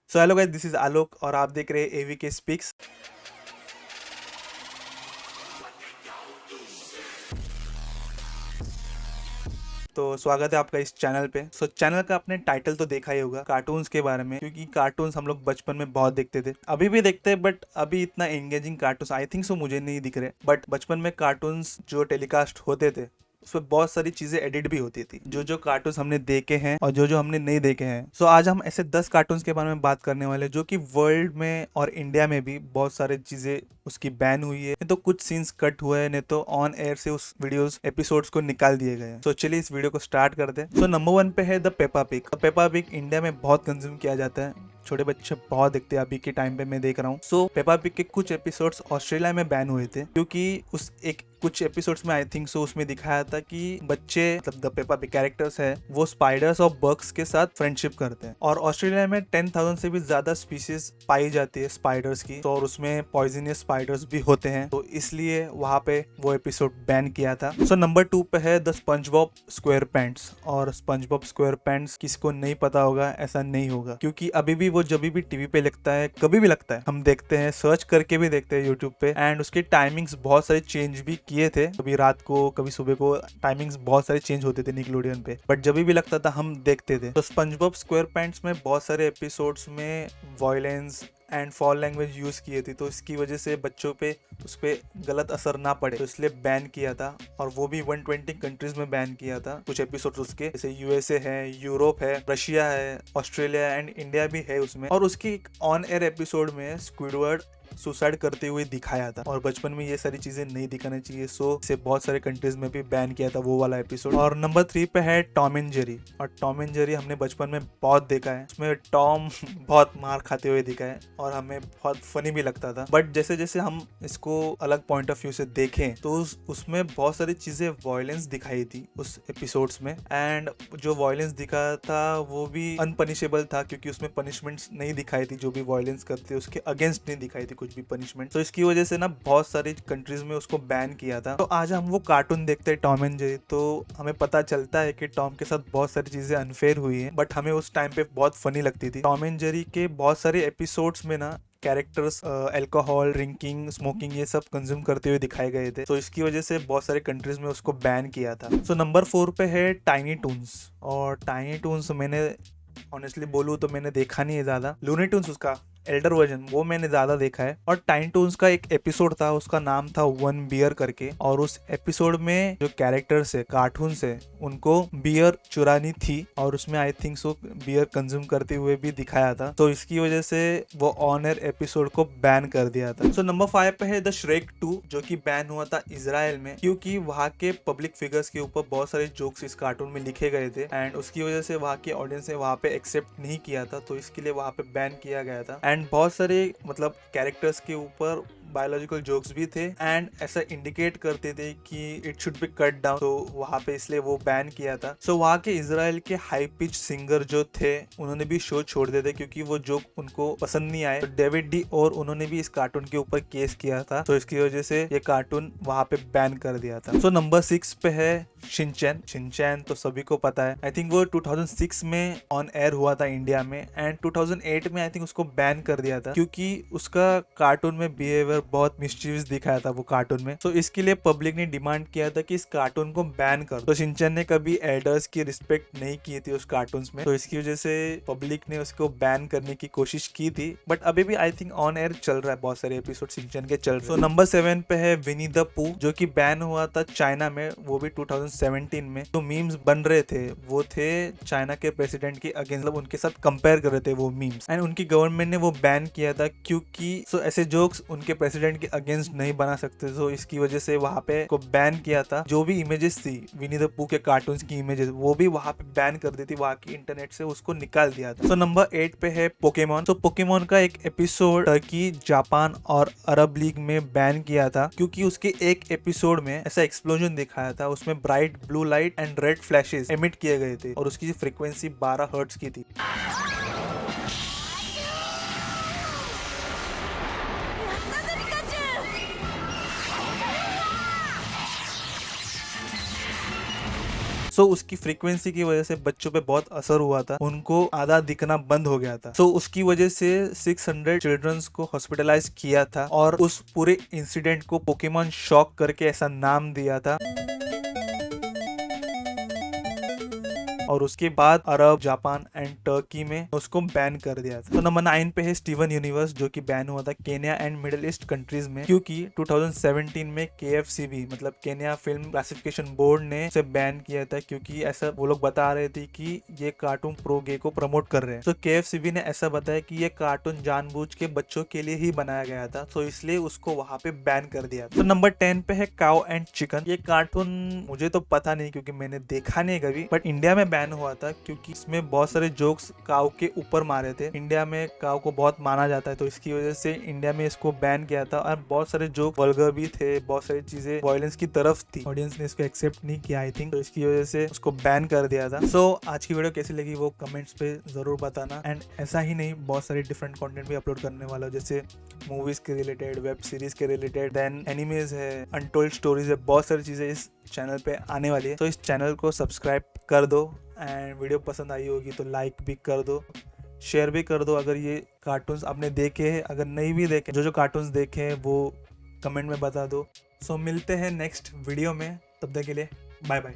So hello guys, this is Alok और आप देख रहे हैं एवी के स्पीक्स। तो स्वागत है आपका इस चैनल पे। चैनल का आपने टाइटल तो देखा ही होगा, कार्टून्स के बारे में, क्योंकि कार्टून्स हम लोग बचपन में बहुत देखते थे, अभी भी देखते हैं, बट अभी इतना एंगेजिंग कार्टून्स आई थिंक सो मुझे नहीं दिख रहे। बट बचपन में कार्टून्स जो टेलीकास्ट होते थे उसमें बहुत सारी चीजें एडिट भी होती थी, जो जो कार्टून्स हमने देखे हैं और जो जो हमने नहीं देखे हैं। सो आज हम ऐसे 10 कार्टून्स के बारे में बात करने वाले हैं जो कि वर्ल्ड में और इंडिया में भी बहुत सारी चीजें उसकी बैन हुई है, नहीं तो कुछ सीन्स कट हुए हैं, नहीं तो ऑन एयर से उस वीडियोस एपिसोड्स को निकाल दिए गए हैं। तो चलिए इस वीडियो को स्टार्ट करते हैं। तो नंबर 1 पे है the Peppa pig. Peppa pig India में बहुत कंज्यूम किया जाता है, छोटे बच्चे बहुत देखते हैं, अभी के टाइम पे मैं देख रहा हूँ। सो पेपा पिग के कुछ एपिसोड्स ऑस्ट्रेलिया में बैन हुए थे, क्योंकि उस एक कुछ एपिसोड्स में आई थिंक सो उसमें दिखाया था कि बच्चे, मतलब द पेपा पिग कैरेक्टर्स है, वो स्पाइडर्स और बग्स के साथ फ्रेंडशिप करते हैं। और ऑस्ट्रेलिया में 10,000 से भी ज्यादा स्पीसीज पाई जाती है स्पाइडर्स की, तो और उसमें पॉइजनियस स्पाइडर्स भी होते हैं, तो इसलिए वहां पे वो एपिसोड बैन किया था। सो नंबर 2 पे है द स्पंजबॉब स्क्वायर पैंट्स। और स्पंजबॉब स्क्वायर पैंट्स किसको नहीं पता होगा, ऐसा नहीं होगा, क्योंकि अभी भी वो जब भी टीवी पे लगता है, कभी भी लगता है, हम देखते हैं, सर्च करके भी देखते हैं यूट्यूब पे। एंड उसके टाइमिंग्स बहुत सारे चेंज भी किए थे, कभी रात को कभी सुबह को, टाइमिंग्स बहुत सारे चेंज होते थे निकलोडियन पे, बट जब भी लगता था हम देखते थे। तो स्पंजबॉब स्क्वायर पैंट्स में बहुत सारे एपिसोड्स में violence and fall language use किए थे, तो इसकी वजह से बच्चों पे उस पर गलत असर ना पड़े, तो इसलिए बैन किया था। और वो भी 120 कंट्रीज में बैन किया था कुछ एपिसोड उसके, जैसे यूएसए है, यूरोप है, रशिया है, ऑस्ट्रेलिया एंड इंडिया भी है उसमें। और उसकी एक ऑन एयर एपिसोड में स्क्विडवर्ड सुसाइड करते हुए दिखाया था, और बचपन में ये सारी चीजें नहीं दिखानी चाहिए, सो इसे बहुत सारे कंट्रीज में भी बैन किया था वो वाला एपिसोड। और नंबर 3 पे है टॉम एंड जेरी। और टॉम एंड जेरी हमने बचपन में बहुत देखा है, उसमें टॉम बहुत मार खाते हुए दिखा है और हमें बहुत फनी भी लगता था। बट जैसे जैसे हम इसको अलग पॉइंट ऑफ व्यू से देखें तो उसमें बहुत सारी चीजें वॉयलेंस दिखाई थी उस एपिसोड्स में, एंड जो वॉयलेंस दिखा था वो भी अनपनिशेबल था, क्योंकि उसमें पनिशमेंट्स नहीं दिखाई थी, जो भी वॉयलेंस करते उसके अगेंस्ट नहीं दिखाई थी कुछ भी पनिशमेंट। तो इसकी वजह से ना बहुत सारी कंट्रीज में उसको बैन किया था। तो आज हम वो कार्टून देखते हैं टॉम एंड जेरी, तो हमें पता चलता है कि टॉम के साथ बहुत सारी चीजें अनफेयर हुई है, बट हमें उस टाइम पे बहुत फनी लगती थी। टॉम एंड जेरी के बहुत सारे एपिसोड्स में ना कैरेक्टर्स अल्कोहल, ड्रिंकिंग, स्मोकिंग ये सब कंज्यूम करते हुए दिखाए गए थे, तो इसकी वजह से बहुत सारे कंट्रीज में उसको बैन किया था। सो नंबर 4 पे है टाइनी टून्स। और टाइनी टून्स मैंने ऑनेस्टली बोलूँ तो मैंने देखा नहीं है ज्यादा। लूनी टून्स उसका एल्डर वर्जन वो मैंने ज्यादा देखा है। और टाइनी टून्स का एक एपिसोड था, उसका नाम था वन बियर करके, और उस एपिसोड में जो कैरेक्टर्स है, कार्टून्स है, उनको बियर चुरानी थी, और उसमें I think so beer consume करते हुए भी दिखाया था, तो इसकी वजह से वो ऑन एयर एपिसोड को बैन कर दिया था। सो नंबर 5 पे है द श्रेक 2, जो कि बैन हुआ था इजराइल में, क्योंकि वहाँ के पब्लिक फिगर्स के ऊपर बहुत सारे जोक्स इस कार्टून में लिखे गए थे, एंड उसकी वजह से वहाँ की ऑडियंस ने वहाँ पे एक्सेप्ट नहीं किया था, तो इसके लिए वहाँ पे बैन किया गया था। एंड बहुत सारे मतलब कैरेक्टर्स के ऊपर बायोलॉजिकल जोक्स भी थे, एंड ऐसा इंडिकेट करते थे कि it should be cut down, तो वहाँ पे इसलिए वो बैन किया था। सो वहाँ के इजराइल के हाई पिच सिंगर जो थे उन्होंने भी शो छोड़ दिया था, क्योंकि वो जोक उनको पसंद नहीं आए। तो डेविड डी और उन्होंने भी इस कार्टून के ऊपर केस किया था, तो इसकी वजह से ये कार्टून वहाँ पे बैन कर दिया था। सो नंबर 6 पे है शिनचैन। शिनचैन तो सभी को पता है, आई थिंक वो 2006 में ऑन एयर हुआ था इंडिया में, एंड 2008 में आई थिंक उसको बैन कर दिया था, क्योंकि उसका कार्टून में बिहेवियर बहुत मिस्चीवियस दिखाया था वो कार्टून में। तो इसके लिए पब्लिक ने डिमांड किया था कि इस कार्टून को बैन कर। तो शिनचैन ने कभी एल्डर्स की रिस्पेक्ट नहीं की थी उस कार्टून्स में, तो इसकी वजह से पब्लिक ने उसको बैन करने की कोशिश की थी, बट अभी भी आई थिंक ऑन एयर चल रहा है, बहुत सारे एपिसोड शिनचैन के चल रहे हैं। तो नंबर 7 पे है विनी द पू, जो कि बैन हुआ था चाइना में, वो भी 2017 में। जो मीम्स बन रहे थे वो थे चाइना के प्रेसिडेंट के अगेंस्ट, मतलब उनके साथ कंपेयर कर रहे थे वो मीम्स, एंड उनकी गवर्नमेंट ने वो बैन किया था, क्योंकि ऐसे जोक्स उनके प्रेसिडेंट के अगेंस्ट नहीं बना सकते, तो इसकी वजह से वहां पे को बैन किया था। जो भी इमेजेस थी विनी द पू के कार्टून्स की इमेजेस, वो भी वहां पे बैन कर दी थी, वहां की इंटरनेट से उसको निकाल दिया था। तो नंबर 8 पे है पोकेमोन। तो पोकेमोन का एक एपिसोड टर्की, जापान और अरब लीग में बैन किया था, क्योंकि उसके एक एपिसोड में ऐसा एक्सप्लोजन दिखाया था, उसमें bright blue light and red flashes emit किए गए थे, और उसकी फ्रीक्वेंसी 12 हर्ट्ज की थी। सो उसकी फ्रीक्वेंसी की वजह से बच्चों पे बहुत असर हुआ था, उनको आधा दिखना बंद हो गया था। सो उसकी वजह से 600 चिल्ड्रंस को हॉस्पिटलाइज किया था और उस पूरे इंसिडेंट को पोकेमॉन शॉक करके ऐसा नाम दिया था। और उसके बाद अरब, जापान एंड टर्की में उसको बैन कर दिया था। तो नंबर 9 पे है स्टीवन यूनिवर्स, जो कि बैन हुआ था Kenya and middle east countries में, क्योंकि 2017 में KFCB मतलब केन्या फिल्म क्लासिफिकेशन बोर्ड ने उसे बैन किया था, क्योंकि ऐसा वो लोग बता रहे थे कि ये कार्टून प्रो गे को प्रमोट कर रहे हैं। तो KFCB ने ऐसा बताया कि ये कार्टून जानबूझ के बच्चों के लिए ही बनाया गया था, तो इसलिए उसको वहां पे बैन कर दिया। तो नंबर 10 पे है काउ एंड चिकन। ये कार्टून मुझे तो पता नहीं क्योंकि मैंने देखा नहीं कभी, बट इंडिया में बैन हुआ था क्योंकि इसमें बहुत सारे जोक्स काउ के ऊपर मारे थे। इंडिया में काउ को बहुत माना जाता है, तो इसकी वजह से इंडिया में इसको बैन किया था। और बहुत सारे जोक वल्गर भी थे, बहुत सारी चीजें वायलेंस की तरफ थी, ऑडियंस ने इसको एक्सेप्ट नहीं किया आई थिंक, तो इसकी वजह से उसको बैन कर दिया था। सो आज की वीडियो कैसी लगी वो कमेंट्स पे जरूर बताना। एंड ऐसा ही नहीं, बहुत सारे डिफरेंट कंटेंट भी अपलोड करने वाला हूं, जैसे मूवीज के रिलेटेड, वेब सीरीज के रिलेटेड, देन एनिमेज है, अनटोल्ड स्टोरीज है, बहुत सारी चीजें इस चैनल पे आने वाली है। तो इस चैनल को सब्सक्राइब कर दो एंड वीडियो पसंद आई होगी तो लाइक भी कर दो, शेयर भी कर दो। अगर ये कार्टून्स आपने देखे हैं, अगर नहीं भी देखे, जो कार्टून्स देखे हैं वो कमेंट में बता दो। सो मिलते हैं नेक्स्ट वीडियो में, तब तक के लिए बाय बाय।